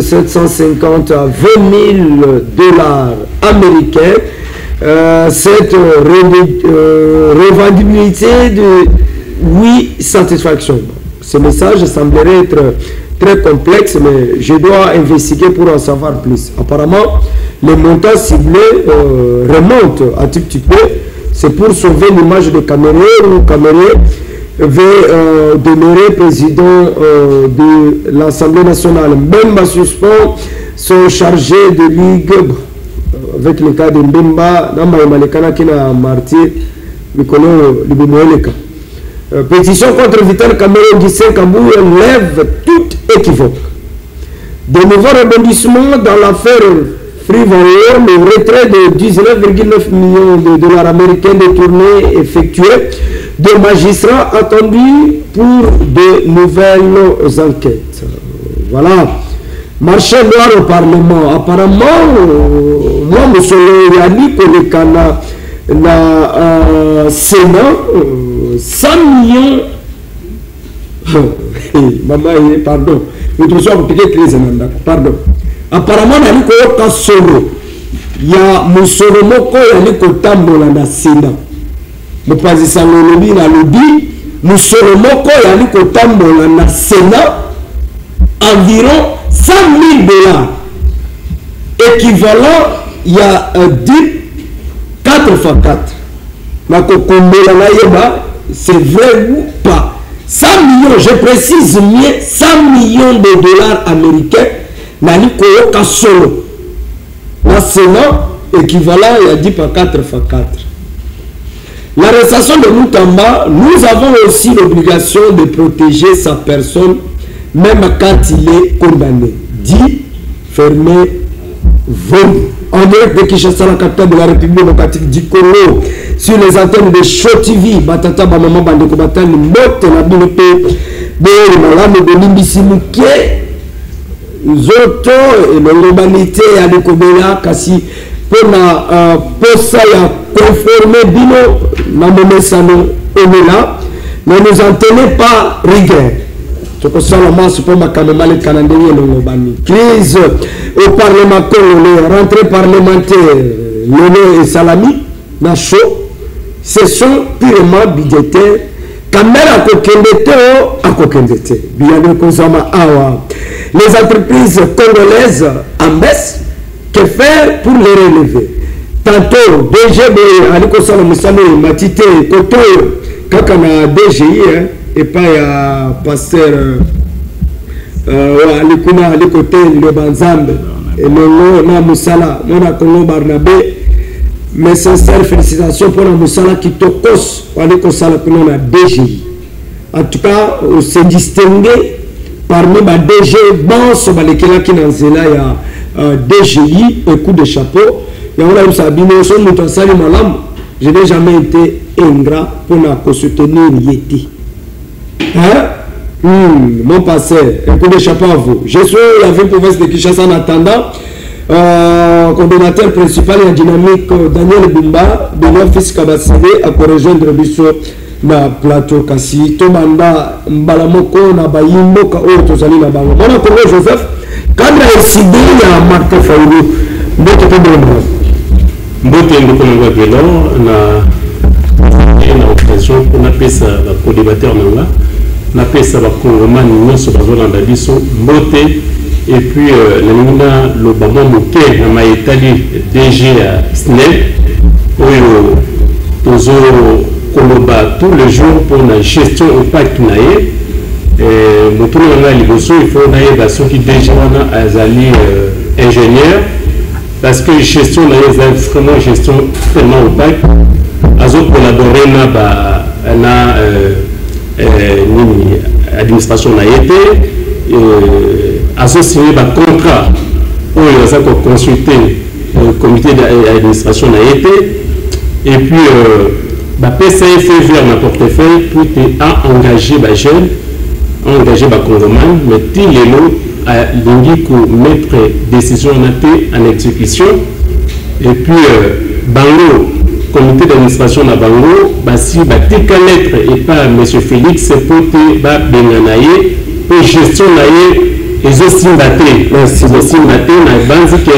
750 à 20 000 dollars américains. Cette revendibilité de 8 satisfactions. Ce message semblerait être très complexe, mais je dois investiguer pour en savoir plus. Apparemment, les montants ciblés remontent à petit peu. C'est pour sauver l'image de Cameroun, où Cameroun veut demeurer président de l'Assemblée nationale. Même ma suspens sont chargés de ligue avec le cas de Mbemba, Namba Malekana qui n'a martyr, Mikolo Libomoeleka. Pétition contre Vital Cameroun Gisèle Kabou lève toute équivoque. De nouveaux rebondissements dans l'affaire Freevalor, le retrait de 19,9 millions de dollars américains détournés effectués, de magistrats attendus pour de nouvelles enquêtes. Voilà. Marché noir au Parlement. Apparemment, moi, M. Yannick Kolekana, la Sénat, 100 millions. Maman, pardon. Pardon. Apparemment, il y a un solo. Il y a un solo moko, il y a un tambo dans la Sénat. Je ne sais pas si ça le dit. Un solo moko, il y a un tambo dans la Sénat. Environ 100 000 dollars. Équivalent, il y a 4 x 4. C'est vrai ou pas? 100 millions, je précise mieux, 100 millions de dollars américains. Nalikoyoka solo. La Sénat, équivalent, il y a 10 par 4 x 4. L'arrestation de Moutamba, nous avons aussi l'obligation de protéger sa personne, même quand il est condamné. Dit, fermé, vendu. En direct de Kinshasa, la capitale de la République démocratique du Congo, sur les antennes de Show TV, Batata Bamama Bandeko Batani, Mote, la Bilope, de Malame, de Limbisi Mouké, Zoto, et l'urbanité à l'Ekobela, Kassi, pour la posa ya conformer Bino, Namome Sano, Omela, ne nous en tenez pas rigueur. Crise au Parlement congolais, rentrée parlementaire, Lolo et Salami, Nacho, ce sont purement budgétaires. Kamera Kokendete à Kokendete. Les entreprises congolaises en baisse, que faire pour les relever? Tantôt, DGB, Aliko Salamusano, Matite, Koto, Kakana DGI, et pas à pasteur Alikuna, Alikote, le Banzambe, et le na Moussala, Mona Kongo Barnabé. Mes sincères félicitations pour la Moussala qui tokos, Aliko Sala Kuna DGI. En tout cas, on s'est distingué parmi les DG, bon, sur les qui n'en zéla, il y a DGI, un coup de chapeau. Et on a eu ça, je n'ai jamais été ingrat pour nous soutenir Yeti. Hein? Mon passé, un coup de chapeau à vous. Je suis la ville province de Kinshasa en attendant. Coordonnateur principal et dynamique Daniel Bumba, de mon fils Kabassade, à rejoindre Bisso na plateau Kassi. Tomanda Mbalamoko, na Bayimbo, Kao, Tozali na Bango. Mon Congo Joseph, quand il a décidé, il y a Martin Faoulou. Mbote Ndokongo Vélon, na occasion pour na pesa la co-débatteur nanga, na pesa la Congomani nyonso bazolanda biso mbote et puis la nina le bamo moke na maetali DG à SNEL oyo tozo koloba tous les jours pour la gestion impact nae moto na liboso il faut nae ba soki DG wana azali ingénieur parce que gestion nae vraiment gestion tellement opaque azo collaborer na administration na été azo signé ba contrat où il a consulté le comité d'administration na été et puis ba PCF vers ma portefeuille pour engager ba jeune engager ba congolais mais il est là à l'ingi pour mettre décision en exécution et puis bango comité d'administration na bango basi batika lettre et pas monsieur Félix pour te ba benganaye pour gestion naye ezosimba te na banzi ke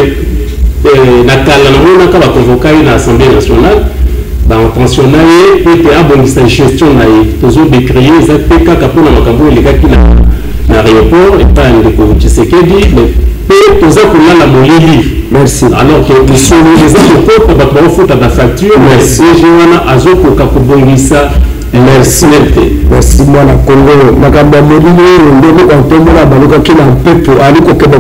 na kala namonaka bakonvoka ye na assemblée nationale bapensiona ye po ete abongisa gestion na ye tozodécrie eza te kaka mpona makambo elekaki na aéroport epai ya ndeko Tshisekedi mpe toza kolala molili. Merci. Alors que lisolo eza kokoko bato baofuta bafacture DG wana azokoka kobongisa. Merci. Merci mwana Congo makambo ya molili oyo nde mokantombola balukaki na mpepo alikokeba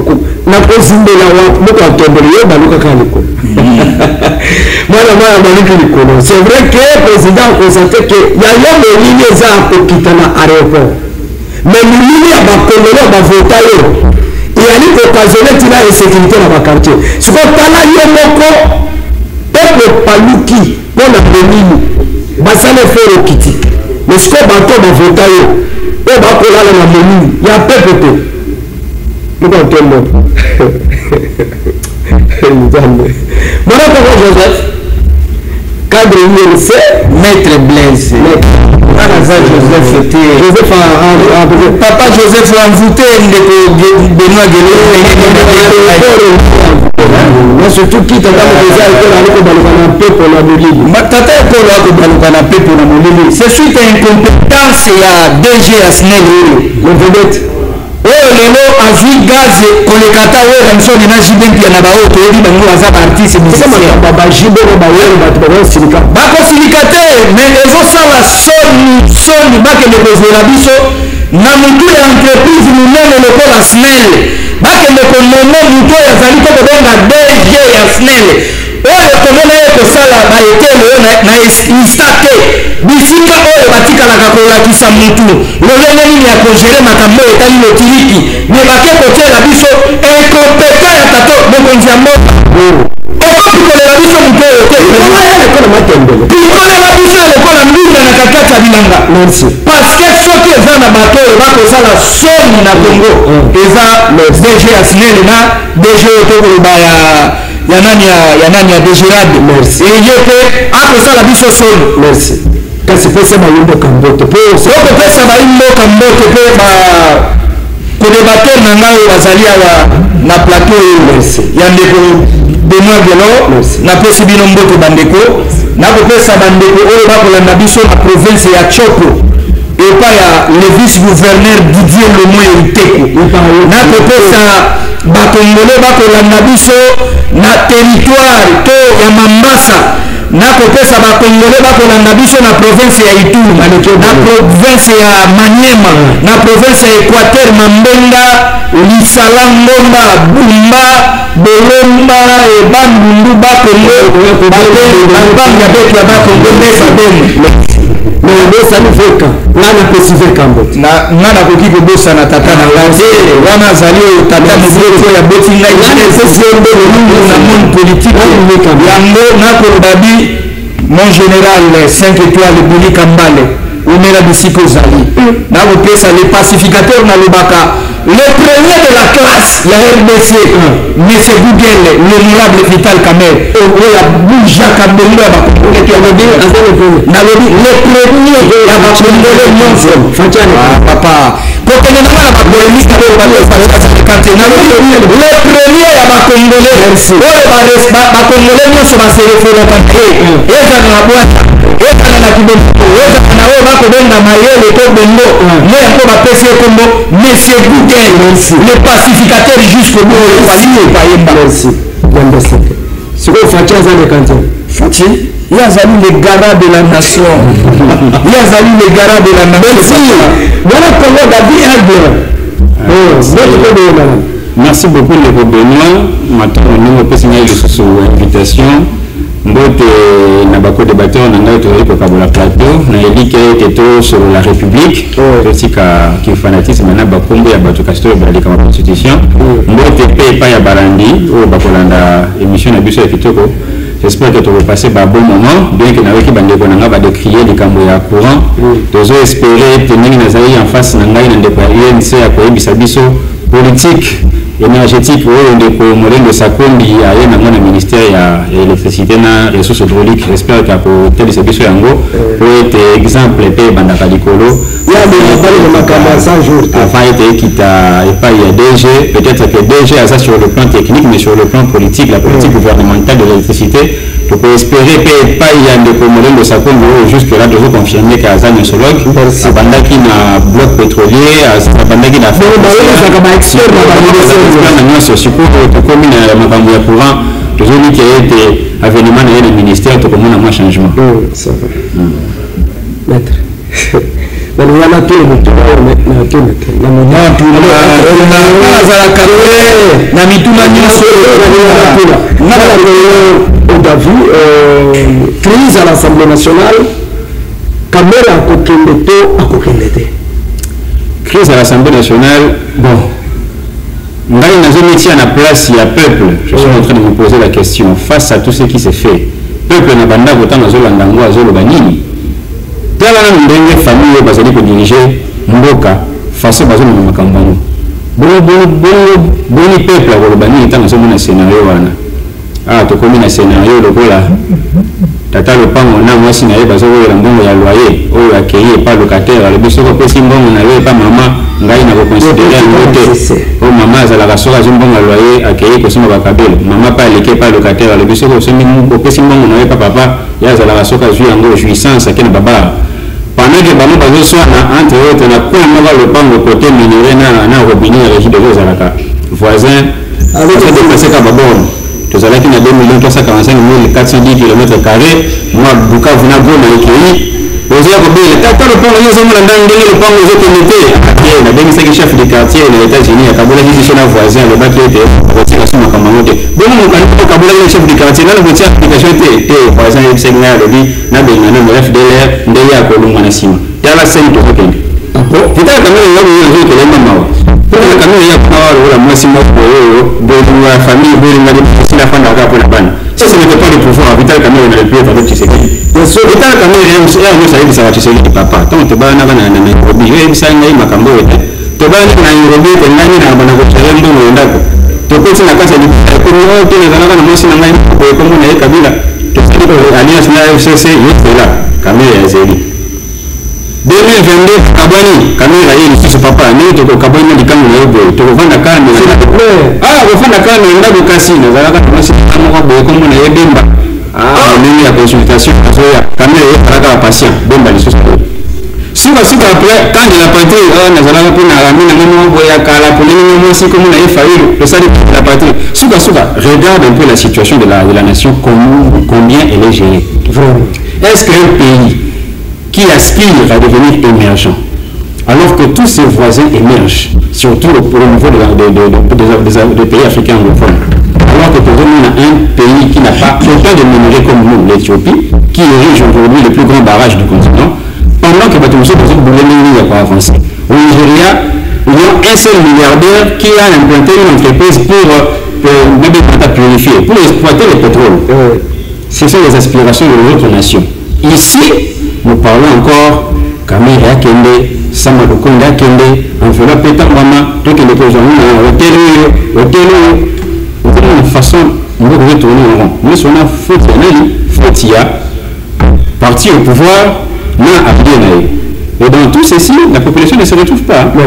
na kozimbela wapi mokantomboli ye balukaka likolo mwana baluki likolo. C'est vrai que président akonstate ke yaya molili eza akokita na aéroport mais molili ya bakongolo bavota yo eyali kokazole tina insécurité na bakartier sikotala yo moko peuple paluki mpona molili basala efere okiti mais siko bato bavota yo oyo bakolala na molili ya peuple te mokantombo nzambe mwana koko Joseph cadre INC maître Blaise papa Joseph envoûté ndeko Benoît Guélé surtout qui tata mokoza ekolo aliko baluka na mpepo na molili tata ekolo ako baluka na mpepo na molili c'est suite à incompétence ya DG ya SNEL le vedette oyo lelo azwi gaz kolekata oyo na miso nena jibe mpia na bao toyebi bango baza baartiste bajibe o bawelo bato bakosilika bakosilika te mais ezosala soni bakende kozwela biso na mutu ya entreprise monene lokola SNEL bakende konome mutu oyo azali to kobonga DG ya SNEL oyo tomona ye kosala baetele oyo na insta te bisika oyo batikalaka kolakisa mutu lolenge nini ya kogere makambo oyo etali lotiliki me bake kotiela biso incompeta ya tato mokonzi ya mboka okopikolela biso mutu oyo te pikolela biso ya lokola mbinga na kakati ya bilanga parceke soki eza na bato oyo bakosala soni na Congo eza DG ya SNEL na DG oyo tokoloba ya nani ya Dégirade eye te akosala biso soni. Merci. Kasi pesa bayimbo kambote po soko pesa bayimbo kambote pe ba kodebater na ngai bazali awa na plateau ya ndeko Benoît Guélé na pesi bino mbote bandeko na kopesa bandeko oyo bakolanda biso na province ya Chopo epa ya le vice-gouverneur Didier Lemoy Iteko na kopesa bakongole bakolanda biso na territoire to ya Mambasa na kopesa bakongole bakolanda biso na province ya Ituri na province ya Maniema na province ya Équateur Mambenga Lisala Ngomba Bumba Bolomba Bandundu Bakongo Banga betu ya Bakongo Mesa Bemu bosa niveka ngana pesiveka mbote na ngana koki kobosa na tata na ngazi wana azali oyo tata moboto ya boti ngai nesiende na monde politique yango nakoloba bi mon général 5 étoiles Buli Kambale umela bisiko zali na kopesa les pacificateurs na lobaka le premier de la classe la RDC monsieur Gougel l'honorable Vital Kamer oya Bouja Kabongo ba ko ke lobi na lobi le premier ya ba Congolais nyonso fachane papa ko ke na ba polisi ba ba kante na lobi le premier ya ba Congolais oyo ba Congolais nyonso ba se refero pante eza na bwata eza na kibongo eza na oyo ba ko benga mayele to bongo ne ko ba pese kombo monsieur le pacificateur jusqu'au bout merci c'est quoi Fachi azali kanti Fachi yazali le garant de la nation yazali le garant de la nation voilà Congo David merci beaucoup le Benoît maintenant nous pesina sous invitation mbote na bako débatteur na ngai toyei ko kabola plateau na elike keto sur la république totika ki fanatisme na bakombo ya bato kastor balika ma constitution mbote pe pa ya barandi o bakolanda émission na biso ya kitoko j'espère que tu vas passer un bon moment bien que na weki bandeko na nga ba décrier les cambo ya courant tozo espérer tenir nazali en face na ngai na ndeko ya UNC ya koyebisa biso politique énergétique oyo ndeko Molendo Sakombi aye na mwana ministère ya électricité na ressources hydrauliques. J'espère que pour tel ce biso yango pour être exemple pe bandaka likolo ya mais pas le makamba ça jour avant était kita et pas il y a DG, peut-être que DG a ça sur le plan technique mais sur le plan politique, la politique gouvernementale de l'électricité, tu peux espérer que pas il y a ndeko Molendo Sakombi jusque là de vous confirmer qu'à ça nosologue abandaki na bloc pétrolier abandaki na nyonso sikoyo tokomi na makambo ya courant tozoni ke ete avénement na ye na ministère tokomona mwa changement. Ça va. Maître. Wana tu na mituna nyonso on a vu crise à l'Assemblée nationale Kamera akokende. Crise à l'Assemblée nationale, bon. Ngai nazometia na place ya peuple. Je suis en train de me poser la question face à tout ce qui s'est fait. Peuple na banda kota nazolanda ngo azoloba nini? Tala na ndenge famille bazali ko diriger mboka face bazolo na makambo ngo. Boni peuple azoloba nini tanga somona scénario wana. Ah to komi na scénario lokola tata le pango na mwasi na ye bazolo la mbongo ya loyer oyo akeye pas locataire le biso ko pesi mbongo na ye pas mama ngai na ko considérer ngote o mama za la rasoka zimbongo ya loyer akeye ko sima bakabelo mama pas leke pas locataire le biso ko semi ko pesi mbongo na ye pas papa ya za la rasoka zu yango jouissance akena baba pendant que bamo bazo swana entre autres na ko mama le pango côté minéré na robinet régie de zalaka voisin avec de passer ka babon tozalaki na 2 410 km². Moi Bukavu na Goma ekei ozoya kobela tata le pont yozo mona ndenge le pont yozo connecté na bengi saki chef de quartier na États-Unis akabola hizi chez na voisin le bakiete akotika suma kama mote bomo mukalipo kabola le chef de quartier na le botia application te voisin le segna le bi na benga na FDLR ndenge ya kolunga na sima yala seni to kokende kita kama yango yozo kele mama la caméra ya kwa la mwasi moko de la famille de la fanda kwa na bana ça ce n'était pas le pouvoir vital caméra na le pied avec Tshisekedi bien sûr vital caméra ya ça hivi sawa Tshisekedi papa donc te bana na Nairobi hivi sana hii makambo yote te bana na Nairobi te nani na bana kwa challenge ndio ndako to koti na kasa ni kwa wote na kana mwasi na ngai kwa komo na kabila to sisi alliance na FCC yote la caméra ya zeli 2022 kabani kamera hii sisi papa ni tuko kabani ni kama leo tuko vanda kana kufanya kana ndabo kasi na zalaka tunasi kama kwa boye komo na yebemba nini ya consultation azoya kamera hii haraka patient bomba lisusu siku après quand il a parti na zalaka kuna ramina mimi boya kala polini mimi siku mna ifailu le sali la patrie siku regarde un peu la situation de la nation combien elle est gérée vraiment. Est-ce qu'un pays qui aspire à devenir émergent, alors que tous ses voisins émergent, surtout au niveau des pays africains anglophones, alors que pour nous, on a un pays qui n'a pas autant de minerais comme nous, l'Éthiopie, qui érige aujourd'hui le plus grand barrage du continent, pendant que Batumso peut n'a pas avancé. Au Nigeria, il y a un seul milliardaire qui a implanté une entreprise pour purifier, pour exploiter le pétrole. Ce sont les aspirations de notre nation. Ici, nous parlons encore Kamera Kende, Samalukonda Kende, enveloppe Pétambama, tout qui est aujourd'hui hôtel, de façon, nous devons tourner en rond. Nous sommes Fautia, parti au pouvoir, n'a appelé. Et dans tout ceci, la population ne se retrouve pas. On a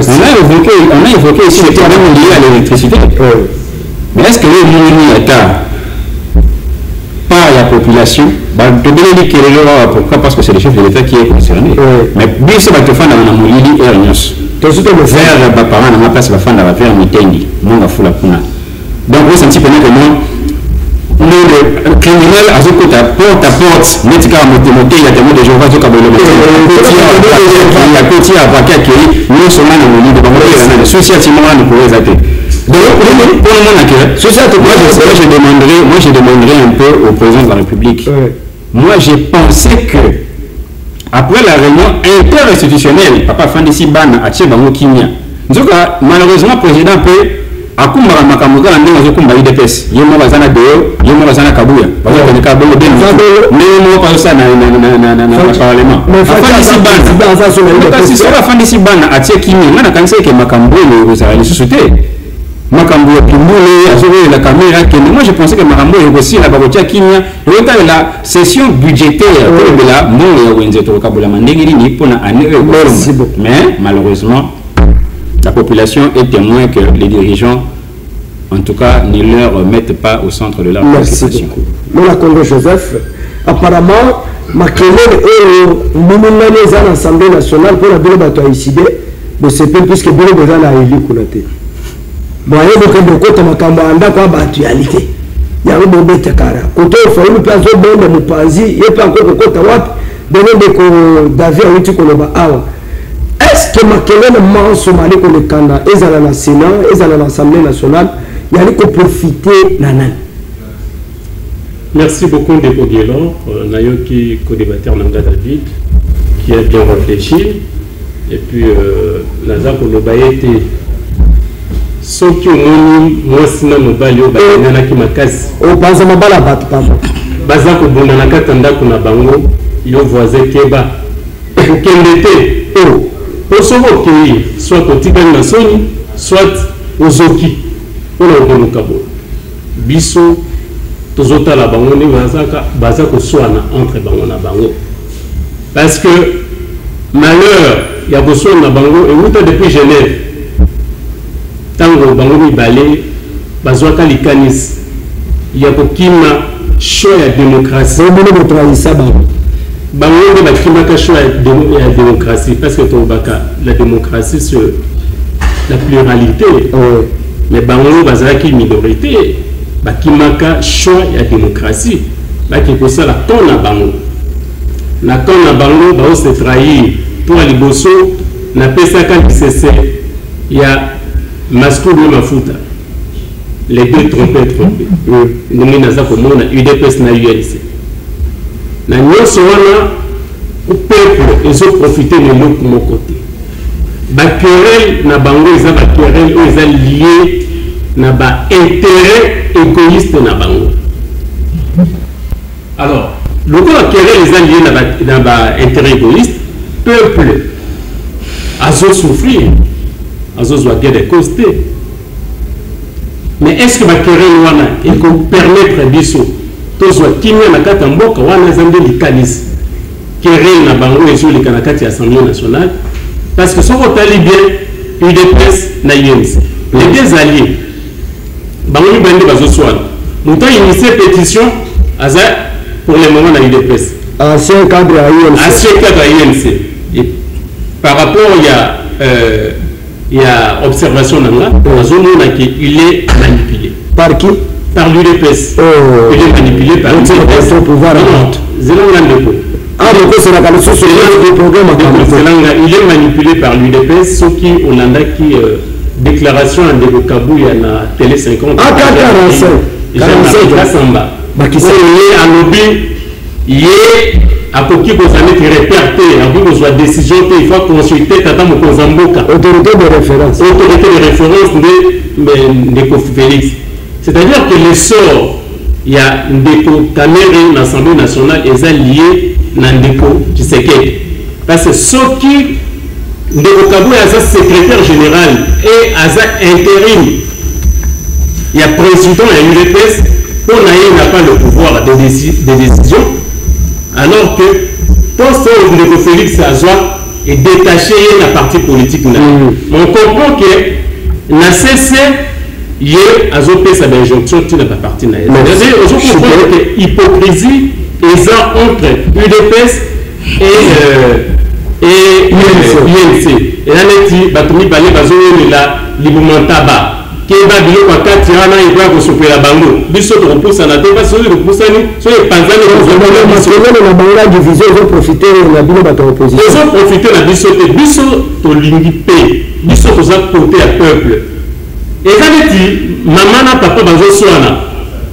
évoqué ici les problèmes liés à l'électricité. Mais est-ce que le monde est par la population, pourquoi? Parce que c'est le chef de l'État qui est concerné. Mais bien sûr, tu fais dans la Molili et Ragnos. Tu as faire les parents dans ma place, va faire la faire Mitendi, mon gafou la puna. Donc, vous sentez que le criminel a ce côté porte à porte, n'est-ce pas moté, il y a des mots de Jéhovah, il y a côté à Baka qui nous sommes dans le livre, le souci à Timora ne pourrait être. Donc, pour le moment, moi je demanderai un peu au président de la République. Moi j'ai pensé que après la réunion interinstitutionnelle, papa Fandisi Ban a Tchebango Kimia, malheureusement le président peut akumba makambo kala ndenge azokumba UDPS ye mo bazana deo ye mo bazana kabuya bazana kanika bongo ben ndenge mo pa ça na parlement afandi si bana afandi si bana atie kimi ngana kanisa ke makambo le kozala le société makambo ya kimule azobé la caméra que moi je pensais que makambo est aussi la bakotia kimia et la session budgétaire de la mon ya wenze to kabola mandengeli ni pona année mais malheureusement la population est témoin que les dirigeants en tout cas ne leur mettent pas au centre de leur préoccupation. Merci beaucoup. Congo Joseph, apparemment Makelele et Moumungane est à l'Assemblée nationale pour la bureau bateau ICD de ce pays puisque bureau de la élu Koulate. Bon, il y a beaucoup de côté Makamba quoi battualité. Il y a un bon bête cara. Côté il faut une place de bon de Mupanzi, il y a pas encore côté Wap, donner des David Awiti Koloba Awa. Est-ce que Makelele man Somali qu'on est candidat, ils à la Sénat, ils à l'Assemblée nationale, il y a qu'on profiter nanan. Merci beaucoup de Boguelon, Nayoki co-débatteur Nanga David, qui a bien réfléchi. Et puis, Naza Kolobaete, ceux qui ont mis moi sinon mobile, Nana qui m'a cassé. Oh, pas ma balle à battre, pardon. Bazako Bonanaka Tanda Kunabango, yo voisin Keba, pour qu'elle était, oh, pour sauver qui soit au Tigan Nassoni, soit aux Zoki, pour le Bonokabo. Bisso, tozota la bango ni bazako soana entre bango na bango parce que malheur ya besoin na bango et outa depuis Genève tango bango mi balé bazwaka likanis ya kokima choix ya démocratie bongo motrahisa bango bango ba kimaka choix ya démocratie parce que tobaka la démocratie c'est la pluralité mais bango bazaki minorité bakimaka choix ya démocratie bakikosa la ton na bango na ton na bango ba se trahir pour liboso na pesaka lisese ya masco de mafuta les deux trompés ndenge naza komona UDPS na UNC na nyonso wana au peuple ils ont profité de l'autre mon côté ba querelle na bango ils ont ba querelle ils ont lié na ba intérêt égoïste na bango. Alors, le quoi querelle les alliés na ba intérêt égoïste, peuple azo souffrir, azo soit guerre costé. Mais est-ce que ma querelle wana il peut permettre biso to soit kimia na kata mboka wana zambe likanis querelle na bango ezo likana kati ya Assemblée nationale parce que ce qu'on tali bien UDPS na UNC les deux alliés bango bandi bazoswana muto initié pétition aza pour le moment na UDPS ancien cadre à UNC et par rapport il y a observation nanga azomona que il est manipulé par qui par l'UDPS il est manipulé par l'UDPS pouvoir il est manipulé par l'UDPS ceux qui on a qui déclaration en Debokabou il y a na télé 50 Samba qui c'est en lobby il est à qui vous avez été réperté à qui vous avez décision il faut consulter tata Mokozamboka autorité de référence de Kofi Félix c'est-à-dire que le sort il y a Ndeko Kamere dans l'Assemblée nationale est lié à Ndeko Tshisekedi parce que ceux qui Ndeko Kabou est secrétaire général et à intérim. Il y a président et l'UDPS, on n'a pas le pouvoir de décision, alors que poste Ndeko Félix Azwa est détaché de la partie politique. On comprend que n'a cessé hier à zopé sa injonction qui n'a pas parti. On comprend que l'hypocrisie est entre l'UDPS et UNC. Et là, il y a des qui va dire que quand il y a un peu de la bango, il faut que repousse en attente, parce que le repousse sur les panzans de la division, ils ont profité de la opposition. Ils ont profité de la division, ils ont l'ingipé, ils ont côté à peuple. Et quand il dit, maman, papa,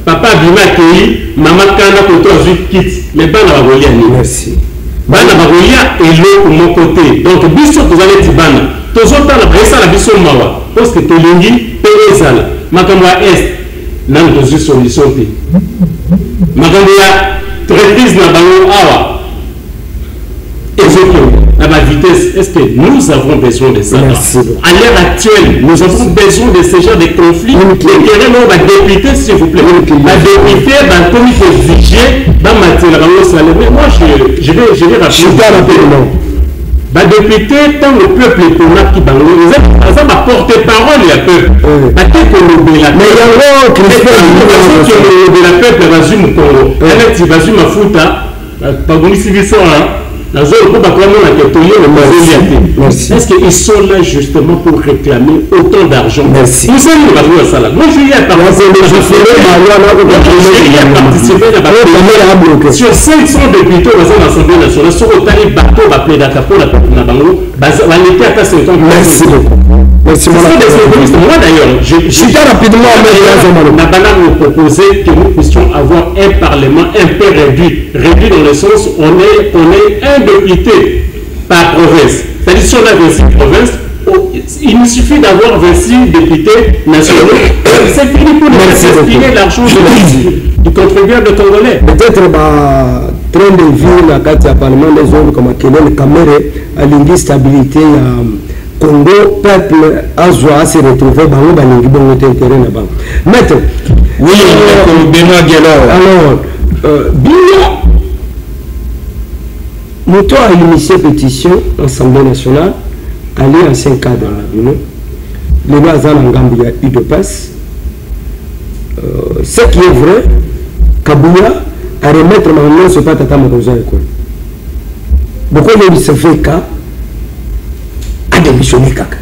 papa a dit, maman, quand on a quitte, mais pas la voler. Merci. Bana baroya et l'eau pour mon côté. Donc, biso, vous allez dire bana. Tozota la presse à la biso mawa. Parce que tolingi, ezala makambo ya est nanu tozwi solution te makambo ya traitise na bango awa à ma vitesse, est-ce que nous avons besoin de ça? À l'heure actuelle, nous avons besoin de ce genre de conflits. Éclairez-moi, ma députée, s'il vous plaît. Ma députée, ma comité exigé, ma matière, mais moi, je vais rappeler. Ma députée, tant le peuple est tombé qui bango, ça ma porte-parole, il y a peuple. Ma tête est le la peuple. Mais il y a un qui est la peuple, va sur mon Congo. Elle va sur ma fouta, pas bon ici, est-ce qu'ils sont là justement pour réclamer autant d'argent? Merci. Nous sommes là. Moi, je y ai participé. Sur 500 députés dans l'Assemblée nationale, sur autant de bateaux, va plaider pour la Bango, va l'été à 50. Merci beaucoup. Merci beaucoup. Moi d'ailleurs, je suis rapidement nous proposer que nous puissions avoir un parlement un peu réduit dans le sens où on est un député par province. C'est-à-dire si on a 26 provinces, il nous suffit d'avoir 26 députés nationaux. C'est fini pour nous destiner l'argent du contribuable congolais. Peut-être train de vie la carte du parlement des zones comme Kélel Kamere à l'indi stabilité Congo, peuple a se retrouver dans le balingi bon intérêt là-bas. Maître. Oui, Benoît Guélor. Alors, Bino, Mouton a initié pétition à l'Assemblée nationale, aller en 5 cadres là, Bino. Les Bazan en Gambie a eu de passe. Ce qui est vrai, Kabouya a remettre maintenant ce pas Tata Mokoza école. Beaucoup de se fait cas. A démissionné Kaka.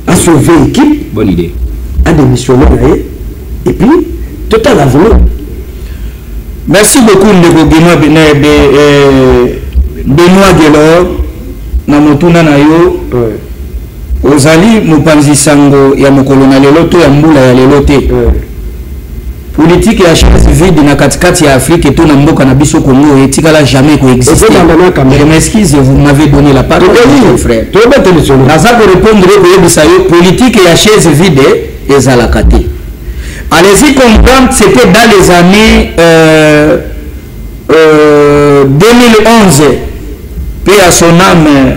A sauvé l'équipe. Bonne idée. A démissionné et puis, total avenir. Merci beaucoup, Ndeko Benoît Guélor. Namotuna Nayo. Ozali Mupanzi Sango ya mokolo na lelo to ya mbula ya lelo te. Politique ya chasse vide na katikati ya Afrique to na mboka na biso Congo etikala jamais coexister. Je m'excuse, vous m'avez donné la parole, mon frère. Naza ko répondre ko yebisa yo politique ya chaise vide ezalaka te. Allez-y comprendre, c'était dans les années 2011. Paix à son âme.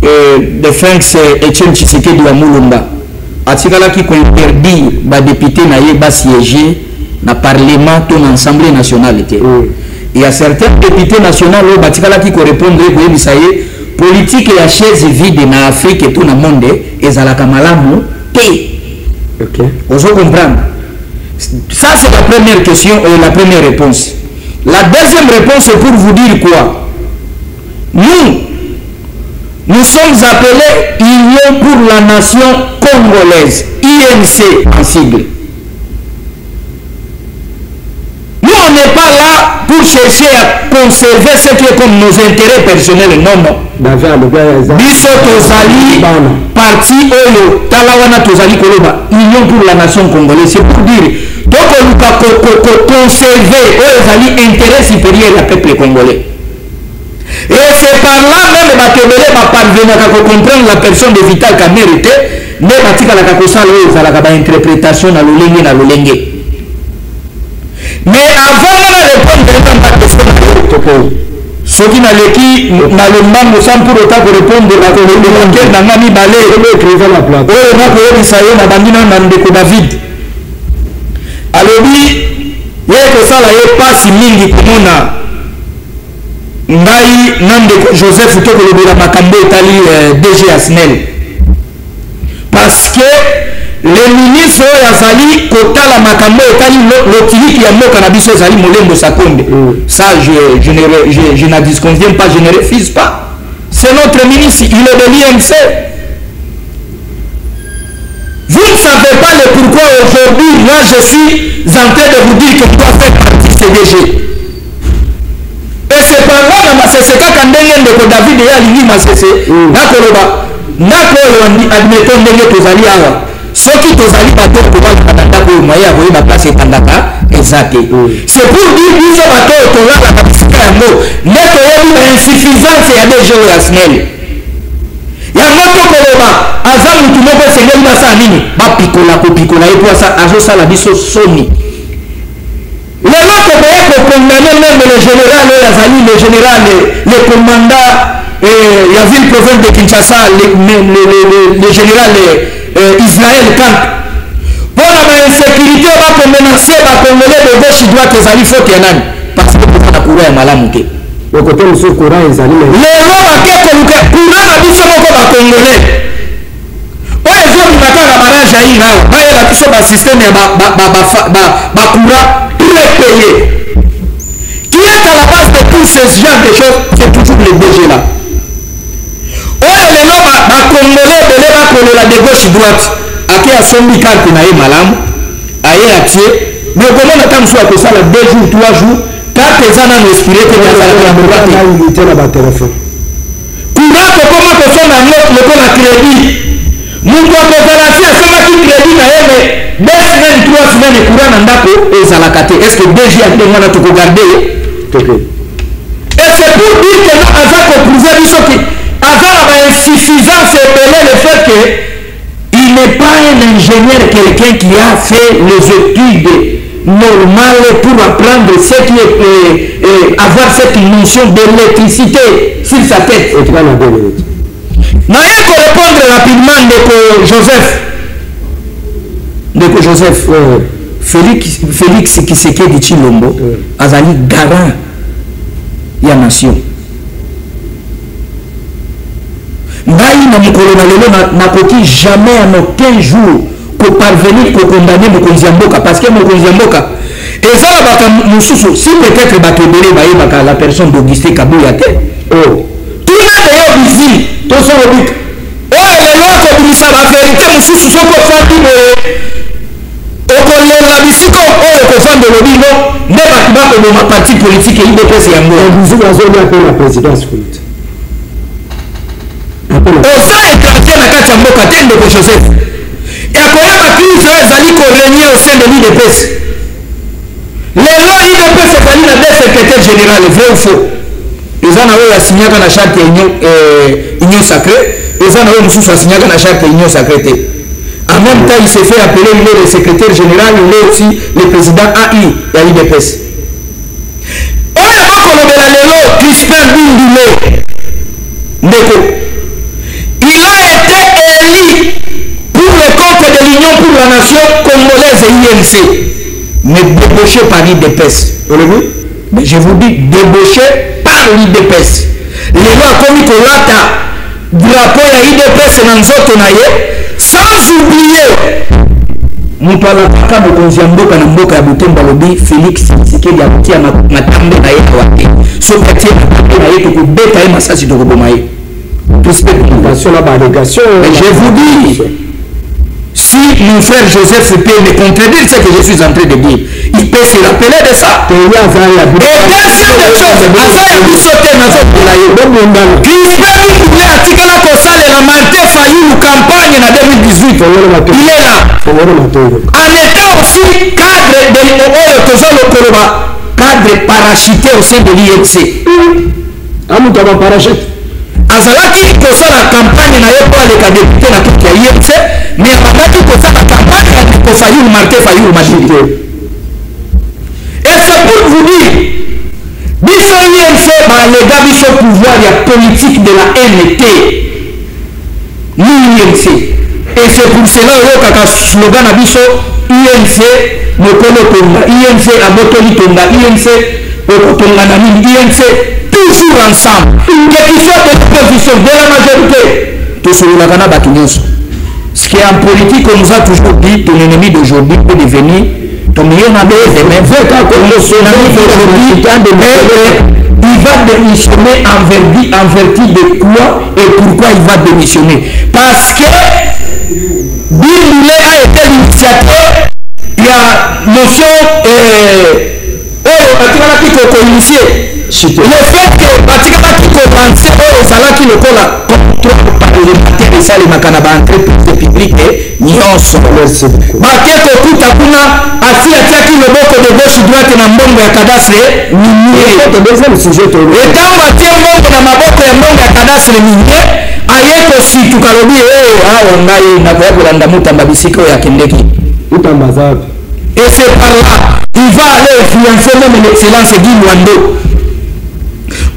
De Franks Etienne Tshisekedi wa Mulumba. Atikala qui interdire ba député na yeba siéger na parlement ton assemblée nationale était. Il y a certains députés nationaux batikala qui répondre ko yebisa ye politique ya chaise vide na Afrique et tout na monde ezalaka malamu te. OK. Vous comprendre. Ça c'est la première question et la première réponse. La deuxième réponse est pour vous dire quoi? Nous sommes appelés Union pour la nation congolaise, INC en sigle. Nous, on n'est pas là pour chercher à conserver ce qui est comme nos intérêts personnels. Non, non. Biso Tozali, parti Oyo, Talawana Tozali Koloba, Union pour la nation congolaise. C'est pour dire, donc on doit conserver Oyozali intérêt supérieur du peuple congolais. Et c'est par là même que Kébélé va parvenir à comprendre la personne de Vital Kamerhe, mais batika la kakosala ezalaka interprétation na lolenge na lolenge. Mais avant de répondre à la question, ce qui n'a l'équipe na le mango sans pour autant répondre à laquelle na ngami balé écrivain la plate. Oh na ko yebisa yo na bandina na ndeko David. Alobi yeko sala ye pasi mingi komona ngai nandeko Joseph Tokolobela makambo etali DG Asnel parce que le ministre yazali kotala makambo etali lotiliki ya mboka na biso ezali Molembo Sakonde. Ça je n'en disconviens pas, je ne refuse pas. C'est notre ministre, il est de l'IMC. Vous ne savez pas le pourquoi aujourd'hui moi je suis en train de vous dire que je dois faire partie CDG. Et c'est par là que c'est quand Ndenge David et Alingi Masese nakoloba nakolo admettons Ndenge tozali awa soki tozali bato kobala katanda ko moya ko ba place etandaka exact. C'est pour dire biso bato tozala ka bisika yango neto yebi insuffisance ya DG Asnel ya moto koloba azam esengeli basala nini bapikola kopikola ye po azosala biso soni lelo tokoya kokondane meme le général oyo azali le général le commandant ya ville province de Kinshasa le général Israël Camp mpona bainsécurité bakomenance bakongolais de gauche droite ezali faute ya nani parce que kozana courant ya malamu te côté mosusu courant ezali lelo bake koluka courant na biso moko bakongolais oyo ezobima kaka barage ya ira bayela biso basystème ya bacourant prépayé qui est à la base de tous ces genres de choses c'est toujours le DG là oyo lelo bakongolais ebele bakolola de gauche droite ake asombi karte na ye malamu aye atie mais okomona ta mosusu akosala 2 jours 3 jours karte eza nano expiré te unité na batelefone courant kokoma kosomba yango lokola crédit moto akozala si asomaki crédit na ye me 2 semaines 3 semaines courant na ndako ezalaka te est ce que DG ya ndenge wana tokogarde ye et c'est pour dire que no aza koprouve biso ki aza na bainsuffisance ebele le fait que il n'est pas un ingénieur, quelqu'un qui a fait les études normales pour apprendre ce qui est, avoir cette notion d'électricité sur sa tête. Naïe pour répondre rapidement de Joseph. Félix Tshisekedi Tshilombo, azali garant ya nation. Ngai na mokolo na lelo nakoki jamais en aucun jour ko parvenir ko condamner mokonzi ya mboka parce que mokonzi ya mboka ezala baka mosusu si peut-être bato ebele bayebaka la personne d'Augustin Kabuya te tuna eyo bizi tosolobika oyo lelo akobimisa baverité mosusu soko ofandi boye okolela bisiko oyo okofanda olobino nde bato bakoboma parti politique eyibepesa yango azoli ape na présidence kulite oza étranger na kati ya mboka te ndeko Joseph ekoyeba crise oyo ezali korénie au sein de l'UDPS lelo UDPS ezali na 2 secrétaire général vrai ou faux eza na oyo asignaka na charte ya union sacrée eza na oyo mosusu asignaka na charte ya union sacrée te en même temps il se fait appeler il est le secrétaire général il est aussi le président AI ya UDPS oyo bakolobela lelo Crispin Bindule ndeko il a été élu pour le compte de l'Union pour la nation congolaise INC, mais débauché par l'IDPS. Mais je vous dis, débauché par l'IDPS. Les lois commis que l'ata drapeau à l'IDPS dans nzoto naye, sans oublier mupalaka mokonzi ya mboka na mboka ya Butembo lobi Félix Tshisekedi akotia matambe na ye awate soki atie matambe na ye tokobeta ye masasi tokoboma ye. Sur la délégation. Mais je vous dis, si mon frère Joseph peut me contredire ce que je suis en train de dire, il peut se rappeler de ça. Et deuxième des choses, Azaya Bissote Nazopolayo, Crispin voulait article à Kosale la Malte Fayou campagne en 2018. Il est là. En étant aussi cadre de cadre parachuté au sein de l'INC. Amoutaba parachute. azalaki kosala campagne na ye po aleka député na kiti ya INC mais abandaki kosala campagne ya Fayulu Martin Fayulu Madidi et c'est pour vous dire biso INC balega biso pouvoir ya politique de la NT ni INC et c'est pour cela oyokaka slogan na biso INC mokolo tonga INC abotoli tonga INC okotonga na nini INC toujours ensemble, que tu sois de l'opposition, de la majorité, tout ce que l'on a battu. Ce qui est en politique, on nous a toujours dit, ton ennemi d'aujourd'hui peut devenir ton meilleur ami demain. Ton ami d'aujourd'hui, il va démissionner en vertu de quoi et pourquoi il va démissionner. Parce que Bindule a été l'initiateur, il y a notion initié. Le fait que Batikabaki commençait aux Alaki le cola contrôle parlementaire et ça les macanaba entreprise publique nyonso. Bakeko kuta kuna asi atiaki loboko de gauche droite na mbongo ya cadastre minier. Et tant batie mbongo na maboko ya mbongo ya cadastre minier, aye kosituka lobi awa ngai nakoya kolanda mutamba bisika oyo akendeki mutamba zapi. Et c'est par là il va aller influencer même l'excellence Guy Mwando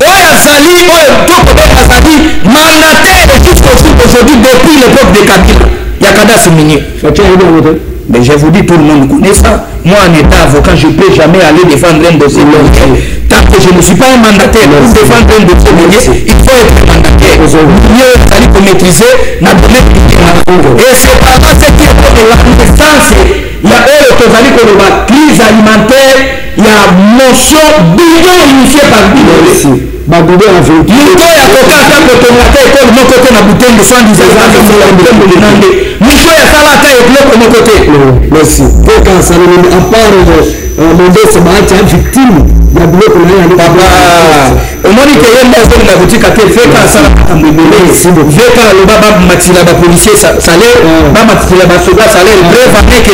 oyo azali oyo tokobenga azali mandataire jusqu'au jour d'aujourd'hui depuis l'époque de Kabila Yakada Souminye. Mais je vous dis, tout le monde connaît ça. Moi, en état avocat, je ne peux jamais aller défendre un dossier minier. Tant que je ne suis pas un mandataire pour défendre un dossier minier, il faut être mandataire. Mieux, il fallait qu'on maîtrise la domaine minier. Et c'est par là que la naissance, il y a la crise alimentaire, il y a motion bidon initié par bidon. Bagoubé a fait. Il y a coca à côté, mon côté, la bouteille de 110 ans, Michel a salata et bloc de mon côté. Merci. Quand ça à part mon dos, c'est ma victime. Il y a bloc de la au moins, il y a une personne dans la boutique à fait quand ça a été fait quand le baba matila ba policier salaire, baba matila ba soldat salaire, bref, avec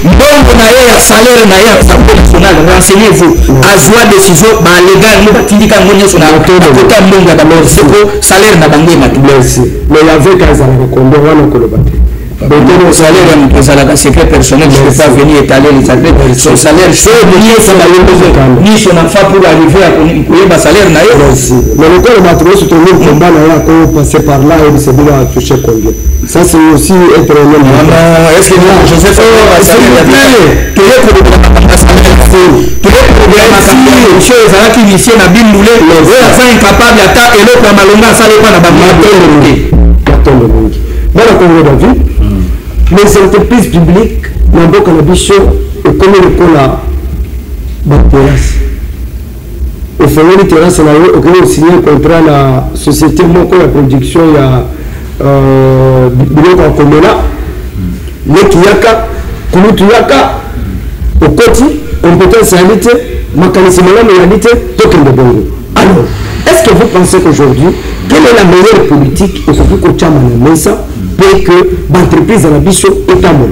bon naïa salaire naïa assemblée nationale, renseignez-vous. À joie décision, bah légal, nous batindika ngoni sur la hauteur de côté monga d'abord, c'est pour salaire na bangé merci. Mais il y avait quand ça a combien on a colobaté. Le salaire est un secret personnel, je ne peux pas venir étaler les secrets. Son salaire, c'est ni son enfant pour arriver à connaître le salaire. Mais le corps de matériel, c'est un autre combat qu'on passer par là et c'est bien à toucher combien. Ça, c'est aussi être un homme. Est-ce que Joseph qui initié na bimboulé, est incapable d'attaquer et l'autre à Malonga, ça n'est pas la dans le Congo David, les entreprises publiques n'ont pas l'ambition de comment le col à terrasse. Au fond, les terrasses, on a signé un contrat à la société Moko, la production, il y a Biloko en Komela, les Kiyaka, Koumutuyaka, au Koti, compétence réalité, mécanisme de réalité, token de Bongo. Alors, est-ce que vous pensez qu'aujourd'hui, quelle est la meilleure politique et surtout que Tchama n'a ça pour que l'entreprise à la bicho est à moi?